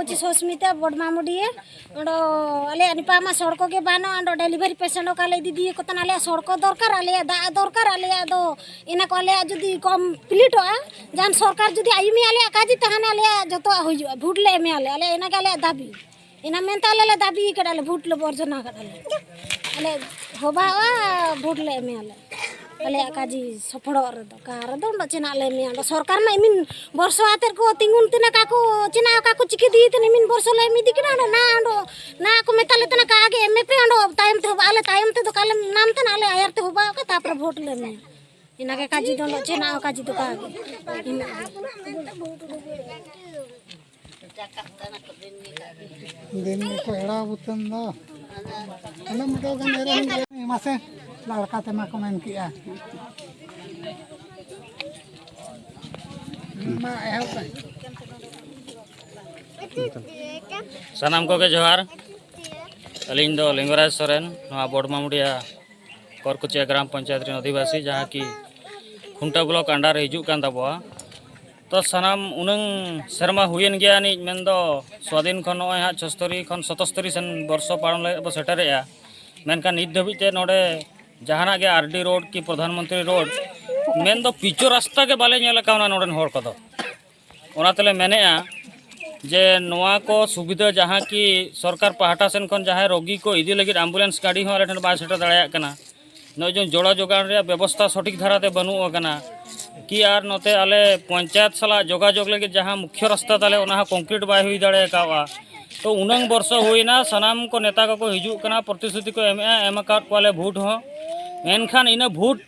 माची सुस्मिता बड़मामुडिये अले निपामा सड़क के बानो अंडो डिलीवरी पेशेंट का ले दीदी को तना ले सड़क दरकार आले दा दरकार आले दो इना को आले जुदी कंप्लीट हो जान सरकार जुदी आयुमी आले काजी तहाने आले जतो होजु भूट ले में आले इना के आले दाबी इना मेनता आले दाबी कडाले भूट ले वर्जना कडाले आले होबा भूट ले में आले काजी सफल रे कार दो चेना ले में सरकार में इमिन वर्ष आतर को तिंगुन तना काको चेना काको चिके दी तने इमिन वर्ष ले मी दिकना ना अंडो ना को मेताले तना कागे एमपी अंडो टाइम ते आले टाइम ते तो काले नाम तना आले आयर ते होबा का तापर वोट ले में इना के काजी दो चेना काजी तो कागे इना दिन को एड़ा बुतन दा अन मटो गन एरा मासे लड़का ते मा कमेंट किया मा हेल्प सानाम को के जोहार अलिंग दो लिंगराज सोरेन नवा बड़मामुडिया करकुचिया ग्राम पंचायत रे अधिवासी जहाँ की खुंटा ब्लॉक अंडर हिजू कान तबवा तो सानाम उनंग शर्मा हुएन गया नि मेनदो स्वाधीन खन नय हा 76 खन 77 सन वर्ष पालन ले सेटरेया मेनका नित धबिते नोडे जहाना के आरडी रोड की प्रधानमंत्री रोड मेनदो पिचो रास्ता के बाले नेला कावना नोडन होर कदो ओना तले मेनेया जे नोआ को सुविधा जहाँ की सरकार पहाटा सेन खन जहाँ रोगी को इदी लगी एम्बुलेंस गाड़ी हो आले ठन बा सेटर दाड़ाया कना नय जो जोड़ा जोगान रे व्यवस्था सठिक धाराते बनू कना कि आर नोते आले पंचायत सला जोगाजोग लगे जहाँ मुख्य रास्ता ताले ओना कंक्रीट बाय हुई दाड़े कावा तो उनंग वर्ष हुईना सनाम को नेता को हिजू कना प्रतिश्रुति को एमका कोले भोट हो एनखान इन भोट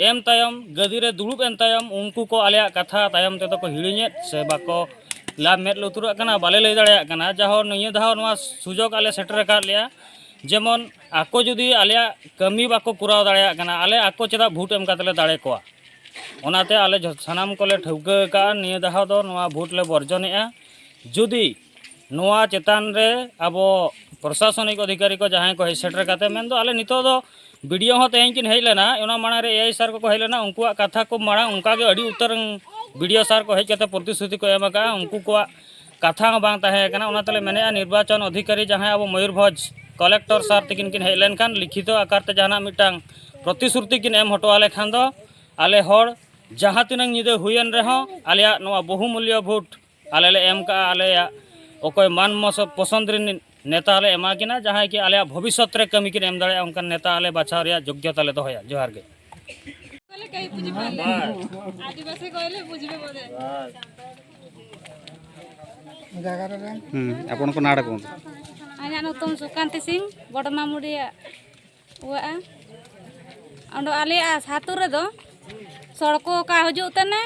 एम तायम गदी रे दुड़ुब एन तायम उनको को आले कथा तायम ते तो को हिड़िñet से बाको लाभ मेद लुतुरा कना बाले लई दाड़े कना जहो निया धाव नवा सुजोग आले सेटर का लिया जेमन आको जुदी आले कमी बाको कुराव दाड़े कना आले आको चेदा भोट एम कातले दाड़े कोआ ओनाते आले सानाम कोले ठौका का निया धाव दो नवा भोट ले वर्जनेआ जुदी नवा चेतान रे अब प्रशासनिक अधिकारी को जहाँ को सेटर काते मेन दो आले नितो दो वीडियो हो तेहन किन हेज लेना ओना माना रे एआई सर को हेज लेना उनको कथा को माड़ा उनका के अड़ी उत्तर वीडियो सर को हेज कते प्रतिश्रुति को एमका उनको को कथा बांग ताहे कना ओना तले मेने निर्वाचन अधिकारी जहाँ अब मयूरभंज कलेक्टर सर तकिन किन हेज लेन खान लिखित आकार ते जहाना मिटांग प्रतिश्रुति किन एम हटवाले खान दो आले हर जहाँ तिनंग निदे हुयन रहो आलिया नवा बहुमूल्य भोट आले ले एम का आले ओकोय मान मस पसंद रे नेता ले एमा किना जहाँ कि आले भविष्य रे कमी किन एम दाड़े उनका नेता आले बाछाव रे योग्यता ले दोया जोहार गे आदिवासी कहले बुझबे बोले जगह रे आपन को नाडा कोन आया उत्तम सुकांति सिंह बड़मामुडिया हुआ अंडो आले सातु रे दो सड़को का हजू तने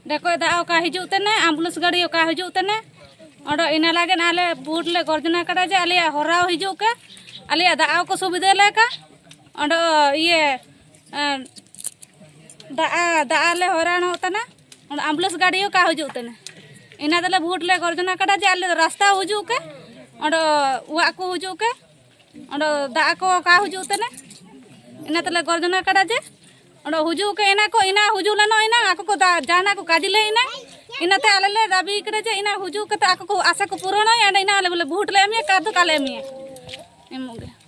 देखो दा का हजू तने एम्बुलेंस गाड़ी का हजू तने अंडो इना लागे आले बूट ले गर्जना कड़ा जे आले हराव हजू के आले दा को सुविधा लेका अंडो ये दा ले हरान होतना अंडो एम्बुलेंस गाड़ी का हजू तने इना दले बूट ले गर्जना कड़ा जे आले रास्ता हजू के अंडो वा को हजू के अंडो दा को का हजू तने इना तले गर्जना कड़ा जे अंडो हुजू के इना हुजू लेनो इना आको को जाना को काजी ले इनाते आले ले दाबी करे जे इना हुजू के आको को आशा को पूर्ण इना आले बोले भोट ले एमिया का तो काले एमिया एमुगे